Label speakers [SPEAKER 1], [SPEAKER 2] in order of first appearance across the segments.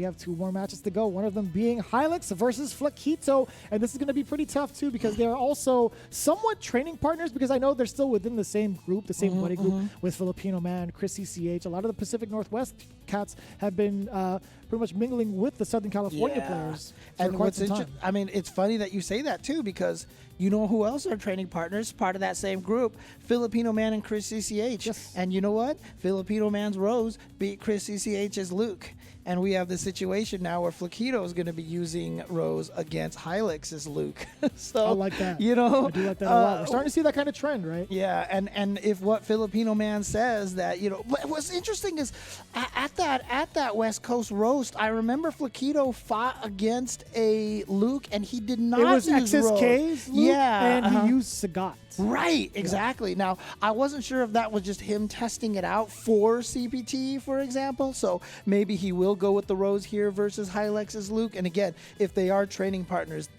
[SPEAKER 1] we have 2 more matches to go. One of them being Hylex versus Flaquito. And this is going to be pretty tough, too, because they're also somewhat training partners, because I know they're still within the same group, the same buddy group with Filipino Man, Chris CCH. A lot of the Pacific Northwest cats have been pretty much mingling with the Southern California players.
[SPEAKER 2] And what's interesting, I mean, it's funny that you say that, too, because you know who else are training partners, part of that same group? Filipino Man and Chris CCH.
[SPEAKER 1] Yes.
[SPEAKER 2] And you know what? Filipino Man's Rose beat Chris CCH's Luke. And we have the situation now where Flaquito is going to be using Rose against Hylex's Luke. So
[SPEAKER 1] I like that.
[SPEAKER 2] You know,
[SPEAKER 1] I do like that a lot. We're starting to see that kind of trend, right?
[SPEAKER 2] Yeah, and if what Filipino Man says that, you know, what's interesting is at that West Coast roast, I remember Flaquito fought against a Luke and he did not use
[SPEAKER 1] XSK's
[SPEAKER 2] Rose.
[SPEAKER 1] Luke,
[SPEAKER 2] Yeah,
[SPEAKER 1] and he used Sagat.
[SPEAKER 2] Right, exactly. Yeah. Now, I wasn't sure if that was just him testing it out for CPT, for example. So maybe he will go with the Rose here versus Hylex's Luke. And again, if they are training partners,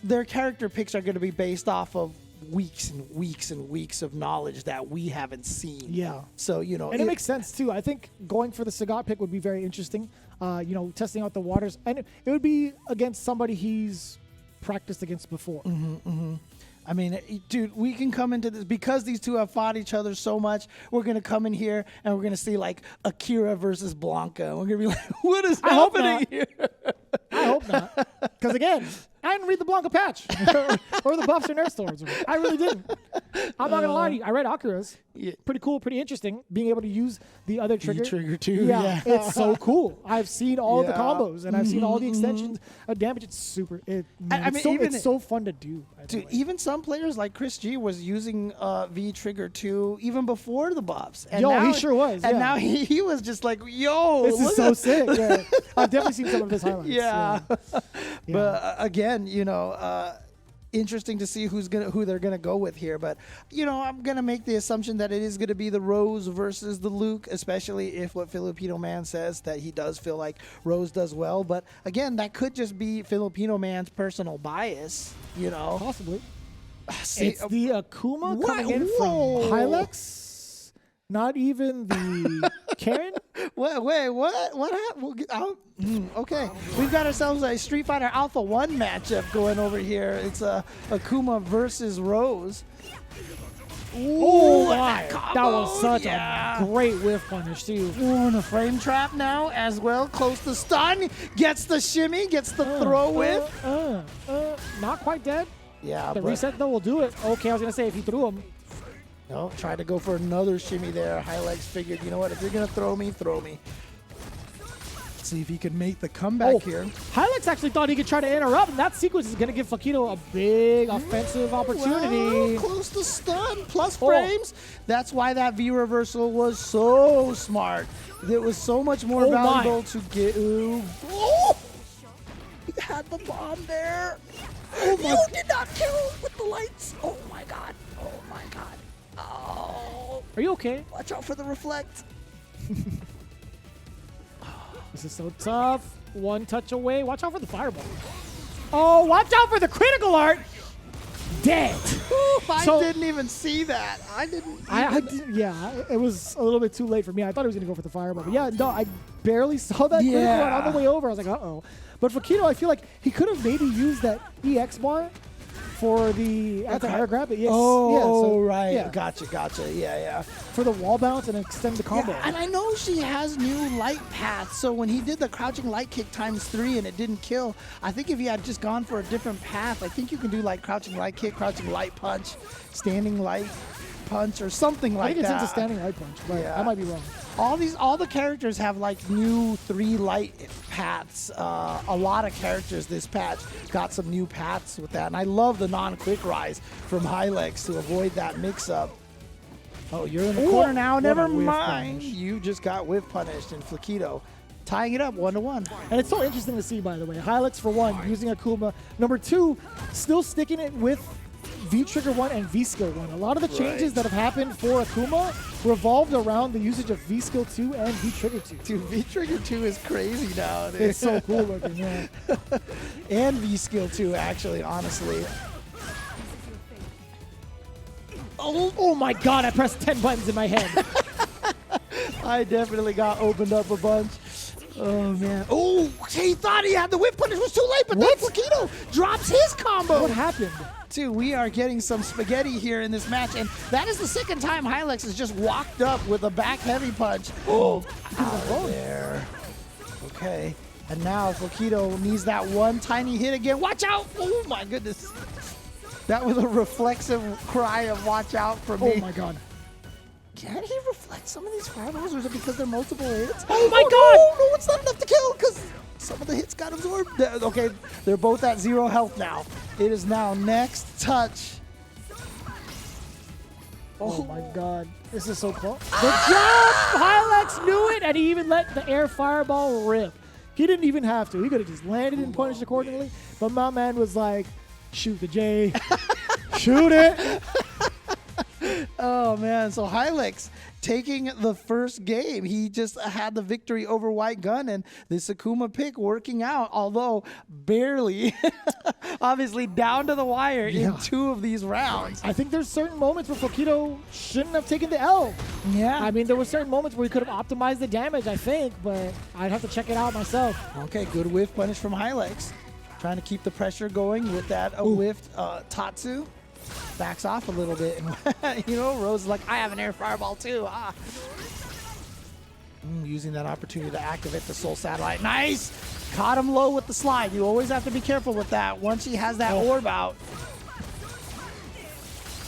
[SPEAKER 2] their character picks are going to be based off of weeks and weeks and weeks of knowledge that we haven't seen.
[SPEAKER 1] Yeah.
[SPEAKER 2] So, you know.
[SPEAKER 1] And it makes sense, too. I think going for the Sagat pick would be very interesting. You know, testing out the waters. And it would be against somebody he's practiced against before.
[SPEAKER 2] I mean, dude, we can come into this because these two have fought each other so much. We're going to come in here and we're going to see like Akira versus Blanca. We're going to be like, what is happening here?
[SPEAKER 1] I hope not. Because again, I didn't read the Blanca patch or the buffs or nerf stories. I really didn't. I'm not going to lie to you. I read Akira's.
[SPEAKER 2] Yeah.
[SPEAKER 1] Pretty cool, pretty interesting. Being able to use the other trigger.
[SPEAKER 2] Trigger too.
[SPEAKER 1] Yeah, it's so cool. I've seen all the combos and I've seen all the
[SPEAKER 2] Mm-hmm.
[SPEAKER 1] extensions of damage. It's super.
[SPEAKER 2] I mean,
[SPEAKER 1] it's so fun to do.
[SPEAKER 2] Dude, even some players like Chris G was using V Trigger 2 even before the buffs. And
[SPEAKER 1] Yo, he sure was.
[SPEAKER 2] And now he was just like, yo,
[SPEAKER 1] this is so sick. Yeah. I've definitely seen some of his highlights.
[SPEAKER 2] Yeah.
[SPEAKER 1] Yeah.
[SPEAKER 2] But again, you know, interesting to see who they're gonna go with here. But you know, I'm gonna make the assumption that it is gonna be the Rose versus the Luke, especially if what Filipino Man says that he does feel like Rose does well. But again, that could just be Filipino Man's personal bias. You know,
[SPEAKER 1] Possibly.
[SPEAKER 2] See,
[SPEAKER 1] It's the Akuma
[SPEAKER 2] what?
[SPEAKER 1] coming in
[SPEAKER 2] Whoa.
[SPEAKER 1] from Hylex. Not even the Karen.
[SPEAKER 2] Wait, what happened? Okay, we've got ourselves a Street Fighter Alpha 1 matchup going over here. It's Akuma versus Rose.
[SPEAKER 1] Oh my!
[SPEAKER 2] That
[SPEAKER 1] That was such
[SPEAKER 2] yeah.
[SPEAKER 1] a great whiff punish too.
[SPEAKER 2] Ooh, and a frame trap now as well. Close to stun. Gets the shimmy. Gets the throw whiff.
[SPEAKER 1] Not quite dead.
[SPEAKER 2] Yeah,
[SPEAKER 1] The
[SPEAKER 2] but
[SPEAKER 1] reset though will do it. Okay, I was gonna say if he threw him.
[SPEAKER 2] no, tried to go for another shimmy there. Hylex figured, you know what? If you're gonna throw me, throw me. Let's see if he can make the comeback here.
[SPEAKER 1] Hylex actually thought he could try to interrupt, and that sequence is gonna give Flaquito a big offensive opportunity.
[SPEAKER 2] Well, close to stun, plus frames. That's why that V reversal was so smart. It was so much more valuable to get. Oh! He had the bomb there. Oh my! You did not kill with the lights. Oh my god. Oh my god. Oh.
[SPEAKER 1] Are you okay?
[SPEAKER 2] Watch out for the reflect.
[SPEAKER 1] This is so tough. One touch away. Watch out for the fireball. Oh, watch out for the critical art. Dead.
[SPEAKER 2] I didn't even see that. I didn't.
[SPEAKER 1] Yeah, it was a little bit too late for me. I thought he was going to go for the fireball. But yeah, no, I barely saw that critical art on the way over. I was like, uh-oh. But Flaquito, I feel like he could have maybe used that EX bar for the anti-air grab. But yes,
[SPEAKER 2] right.
[SPEAKER 1] Yeah.
[SPEAKER 2] Gotcha. Yeah.
[SPEAKER 1] For the wall bounce and extend the combo.
[SPEAKER 2] Yeah, and I know she has new light paths, so when he did the crouching light kick ×3 and it didn't kill, I think if he had just gone for a different path, I think you can do like crouching light kick, crouching light punch, standing light punch, or something like that.
[SPEAKER 1] I think it's into standing light punch, but I might be wrong.
[SPEAKER 2] All the characters have like new 3 light paths. A lot of characters this patch got some new paths with that, and I love the non-quick rise from Hylex to avoid that mix-up. Oh, you're in the corner now. Never mind. You just got whiff punished, and Flaquito tying it up 1-1.
[SPEAKER 1] And it's so interesting to see, by the way. Hylex, for one, using Akuma. Number 2, still sticking it with V-Trigger 1 and V-Skill 1. A lot of the changes that have happened for Akuma revolved around the usage of V-Skill 2 and V-Trigger 2.
[SPEAKER 2] Dude, V-Trigger 2 is crazy now, dude.
[SPEAKER 1] It's so cool looking, yeah.
[SPEAKER 2] And V-Skill 2, actually, honestly.
[SPEAKER 1] Oh my god, I pressed 10 buttons in my head.
[SPEAKER 2] I definitely got opened up a bunch. Oh, man. Oh, He thought he had the whip punish, was too late, but then Flaquito drops his combo.
[SPEAKER 1] What happened?
[SPEAKER 2] Dude, we are getting some spaghetti here in this match, and that is the second time Hylex has just walked up with a back heavy punch. Oh, out there. Okay, and now Flaquito needs that one tiny hit again. Watch out! Oh my goodness. That was a reflexive cry of watch out from me.
[SPEAKER 1] Oh my god.
[SPEAKER 2] Can he reflect some of these fireballs, or is it because they're multiple hits?
[SPEAKER 1] Oh my god!
[SPEAKER 2] No, it's not enough to kill, because some of the hits got absorbed. Okay, they're both at 0 health now. It is now next touch.
[SPEAKER 1] Oh my god. This is so close. Good job! Hylex knew it, and he even let the air fireball rip. He didn't even have to. He could have just landed and punished accordingly. But my man was like, shoot the J. Shoot it!
[SPEAKER 2] Oh man, so Hylex taking the first game. He just had the victory over White Gun, and this Akuma pick working out, although barely. Obviously down to the wire in 2 of these rounds.
[SPEAKER 1] I think there's certain moments where Flaquito shouldn't have taken the L.
[SPEAKER 2] Yeah.
[SPEAKER 1] I mean, there were certain moments where he could have optimized the damage, I think, but I'd have to check it out myself.
[SPEAKER 2] Okay, good whiff punish from Hylex. Trying to keep the pressure going with that whiffed Tatsu. Backs off a little bit, and you know, Rose is like, I have an air fireball too. Using that opportunity to activate the Soul Satellite. Nice! Caught him low with the slide. You always have to be careful with that once he has that orb out.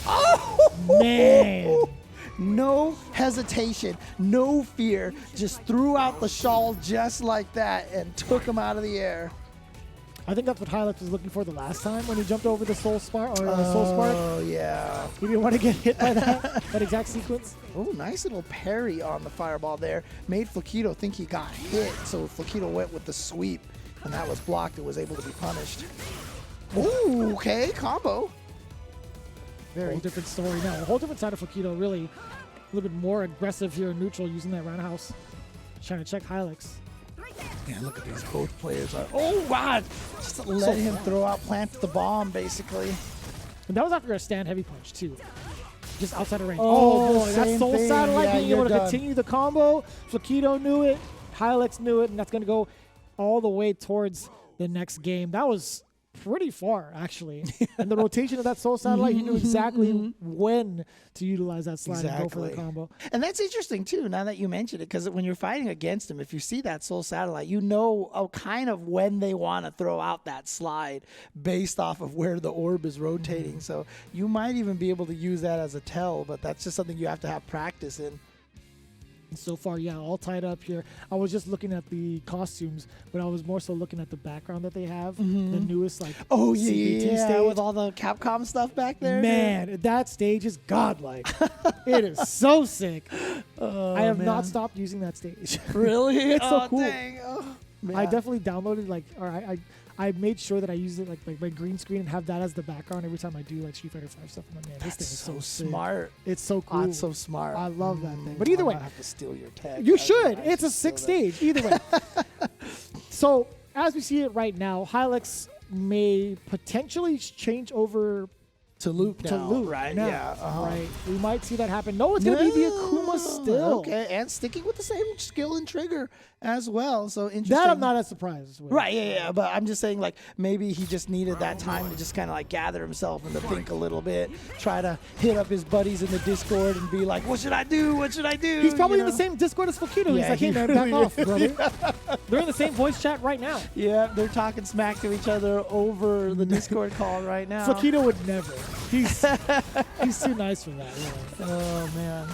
[SPEAKER 2] Oh!
[SPEAKER 1] Man!
[SPEAKER 2] No hesitation, no fear. Just threw out the shawl just like that and took him out of the air.
[SPEAKER 1] I think that's what Hylex was looking for the last time when he jumped over the Soul Spark. Oh,
[SPEAKER 2] yeah.
[SPEAKER 1] He didn't want to get hit by that exact sequence.
[SPEAKER 2] Oh, nice little parry on the fireball there. Made Flaquito think he got hit, so Flaquito went with the sweep, and that was blocked. It was able to be punished. Ooh, okay, combo.
[SPEAKER 1] Whole different story now. A whole different side of Flaquito, really a little bit more aggressive here in neutral using that roundhouse. Trying to check Hylex.
[SPEAKER 2] Yeah, look at these. Both players are. Oh, God! Just let him throw out, plant the bomb, basically.
[SPEAKER 1] And that was after a stand heavy punch, too. Just outside of range.
[SPEAKER 2] Oh,
[SPEAKER 1] that Soul Satellite being able to continue the combo. Flaquito knew it. Hylex knew it. And that's going to go all the way towards the next game. That was pretty far, actually. And the rotation of that Soul Satellite, he knew exactly when to utilize that slide and go for the combo.
[SPEAKER 2] And that's interesting, too, now that you mentioned it, because when you're fighting against him, if you see that Soul Satellite, you know kind of when they want to throw out that slide based off of where the orb is rotating. So you might even be able to use that as a tell, but that's just something you have to have practice in.
[SPEAKER 1] So far, yeah, all tied up here. I was just looking at the costumes, but I was more so looking at the background that they have. The newest, like, CBT stage.
[SPEAKER 2] With all the Capcom stuff back there.
[SPEAKER 1] Man, that stage is godlike. It is so sick. I have not stopped using that stage.
[SPEAKER 2] Really?
[SPEAKER 1] It's so cool.
[SPEAKER 2] Dang. Oh, man.
[SPEAKER 1] I definitely downloaded, I made sure that I use it like my green screen and have that as the background every time I do like Street Fighter 5 stuff. I'm like, man, this thing is so
[SPEAKER 2] smart.
[SPEAKER 1] It's so cool.
[SPEAKER 2] It's so smart.
[SPEAKER 1] I love that thing. But either way,
[SPEAKER 2] I have to steal your tag.
[SPEAKER 1] You should. It's a sick stage. Either way. So as we see it right now, Hylex may potentially change over
[SPEAKER 2] to Luke now.
[SPEAKER 1] To Luke,
[SPEAKER 2] right?
[SPEAKER 1] Now,
[SPEAKER 2] Yeah.
[SPEAKER 1] Right. We might see that happen. No, it's going to be the Akuma still.
[SPEAKER 2] Okay, and sticking with the same skill and trigger as well. So interesting.
[SPEAKER 1] That I'm not as surprised with.
[SPEAKER 2] Right, yeah. But I'm just saying, like, maybe he just needed that time to just kind of like gather himself and to think a little bit, try to hit up his buddies in the Discord and be like, what should I do? What should I do?
[SPEAKER 1] He's probably in the same Discord as Flaquito. He's like, hey, man, back off, brother. They're in the same voice chat right now.
[SPEAKER 2] Yeah, they're talking smack to each other over the Discord call right now.
[SPEAKER 1] Flaquito would never. He's too nice for that. Really.
[SPEAKER 2] Oh, man.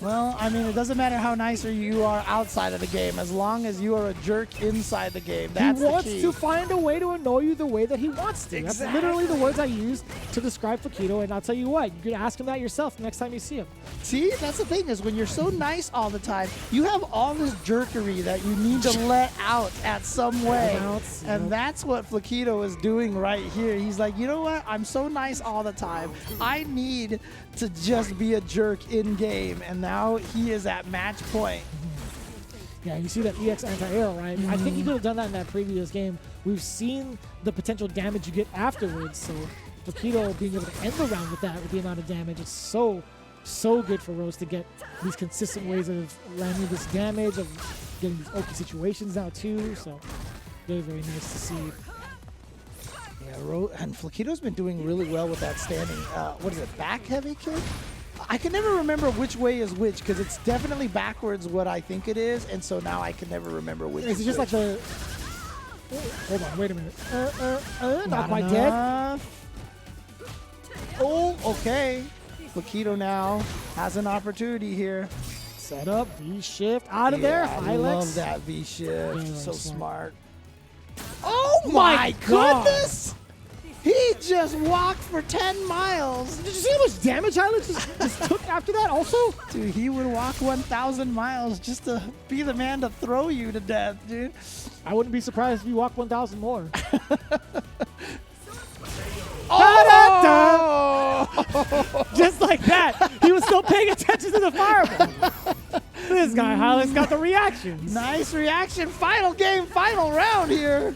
[SPEAKER 2] Well, I mean, it doesn't matter how nice you are outside of the game, as long as you are a jerk inside the game. That's
[SPEAKER 1] he wants
[SPEAKER 2] the key.
[SPEAKER 1] to find a way to annoy you the way that he wants to. Exactly. That's literally the words I use to describe Flaquito, and I'll tell you what, you can ask him that yourself next time you see him.
[SPEAKER 2] See, that's the thing, is when you're so nice all the time, you have all this jerkery that you need to let out at some way. And that's what Flaquito is doing right here. He's like, you know what? I'm so nice all the time. I need to just be a jerk in-game, and now he is at match point.
[SPEAKER 1] Yeah, you see that EX anti-air, right? I think he could have done that in that previous game. We've seen the potential damage you get afterwards, so Flaquito being able to end the round with that, with the amount of damage, is so good for Rose to get these consistent ways of landing this damage, of getting these Oki situations now too, so Very, very nice to see.
[SPEAKER 2] Yeah, and Flaquito's been doing really well with that standing, what is it, back heavy kick? I can never remember which way is which because it's definitely backwards what I think it is, and so now I can never remember which
[SPEAKER 1] Is it just
[SPEAKER 2] which.
[SPEAKER 1] like the... Hold on, wait a minute. Not quite dead.
[SPEAKER 2] Oh, okay. Flaquito now has an opportunity here.
[SPEAKER 1] Set up, V-shift, out of there.
[SPEAKER 2] I
[SPEAKER 1] Hylex.
[SPEAKER 2] love that V-shift.
[SPEAKER 1] Very
[SPEAKER 2] So
[SPEAKER 1] smart.
[SPEAKER 2] Oh
[SPEAKER 1] My God.
[SPEAKER 2] goodness! He just walked for 10 miles.
[SPEAKER 1] Did you see how much damage Hylex just took after that also?
[SPEAKER 2] Dude, he would walk 1,000 miles just to be the man to throw you to death, dude.
[SPEAKER 1] I wouldn't be surprised if you walk 1,000 more.
[SPEAKER 2] Oh!
[SPEAKER 1] Just like that. He was still paying attention to the fireball. This guy, Hylex, got the reactions.
[SPEAKER 2] Nice reaction. Final game, final round here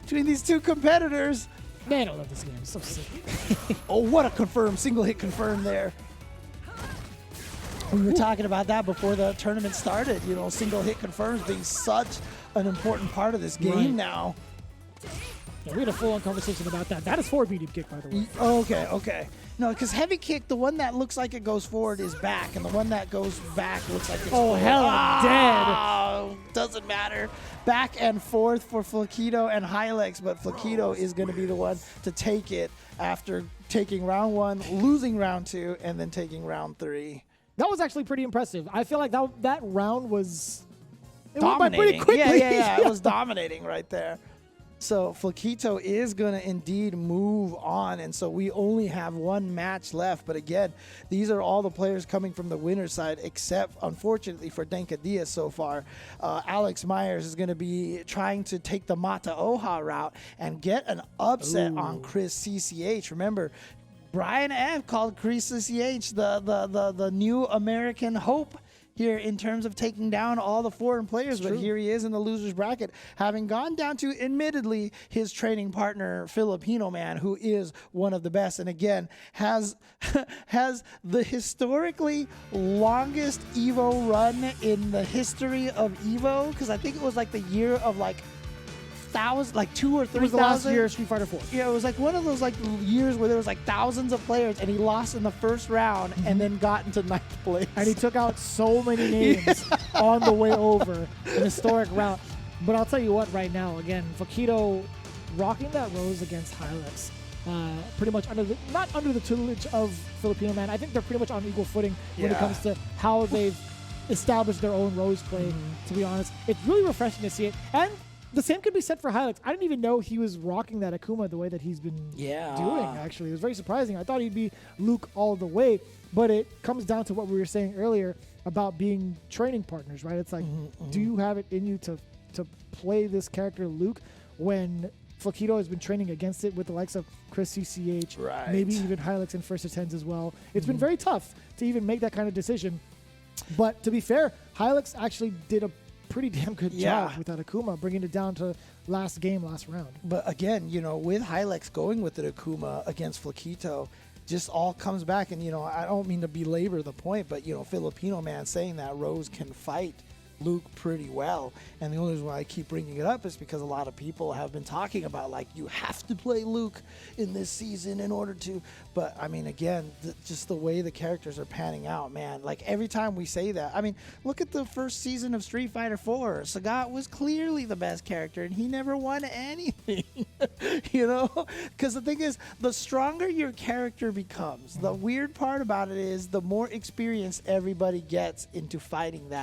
[SPEAKER 2] between these two competitors.
[SPEAKER 1] Man, I love this game. It's so sick.
[SPEAKER 2] Oh, what a confirm. Single hit confirm there. We were talking about that before the tournament started. You know, single hit confirms being such an important part of this game
[SPEAKER 1] Right.
[SPEAKER 2] now.
[SPEAKER 1] Yeah, we had a full-on conversation about that. That is forward medium kick, by the way.
[SPEAKER 2] Okay, okay. No, because heavy kick, the one that looks like it goes forward is back, and the one that goes back looks like it's forward.
[SPEAKER 1] Hell, I'm
[SPEAKER 2] dead. Doesn't matter. Back and forth for Flaquito and Hylex, but Flaquito is going to be the one to take it after taking round 1, losing round 2, and then taking round 3.
[SPEAKER 1] That was actually pretty impressive. I feel like that round was... It went by
[SPEAKER 2] Dominating.
[SPEAKER 1] pretty quickly.
[SPEAKER 2] Yeah. It was dominating right there. So Flaquito is going to indeed move on, and so we only have one match left. But again, these are all the players coming from the winner's side, except, unfortunately, for Denka Diaz so far. Alex Myers is going to be trying to take the Mata Oha route and get an upset on Chris CCH. Remember, Brian F. called Chris CCH the new American hope here in terms of taking down all the foreign players, but here he is in the loser's bracket, having gone down to, admittedly, his training partner, Filipino man, who is one of the best, and again, has the historically longest EVO run in the history of EVO, because I think it was like the year of like 2 or 3,000.
[SPEAKER 1] It was the last year of Street Fighter 4.
[SPEAKER 2] Yeah, it was like one of those like years where there was like thousands of players, and he lost in the first round and then got into 9th place.
[SPEAKER 1] And he took out so many names on the way over, an historic route. But I'll tell you what, right now, again, Flaquito rocking that rose against Hylex. Pretty much not under the tutelage of Filipino man. I think they're pretty much on equal footing when it comes to how they've established their own rose play, to be honest. It's really refreshing to see it. And the same could be said for Hylex. I didn't even know he was rocking that Akuma the way that he's been doing, actually. It was very surprising. I thought he'd be Luke all the way, but it comes down to what we were saying earlier about being training partners, right? It's like, do you have it in you to play this character Luke when Flaquito has been training against it with the likes of Chris CCH, maybe even Hylex in first attempts as well. It's been very tough to even make that kind of decision. But to be fair, Hylex actually did a pretty damn good job with that Akuma, bringing it down to last round.
[SPEAKER 2] But again, you know, with Hylex going with the Akuma against Flaquito, just all comes back. And, you know, I don't mean to belabor the point, but, you know, Filipino man saying that Rose can fight Luke pretty well. And the only reason why I keep bringing it up is because a lot of people have been talking about, like, you have to play Luke in this season in order to. But, I mean, again, just the way the characters are panning out, man. Like, every time we say that, I mean, look at the first season of Street Fighter 4. Sagat was clearly the best character, and he never won anything, you know? Because the thing is, the stronger your character becomes, the weird part about it is the more experience everybody gets into fighting that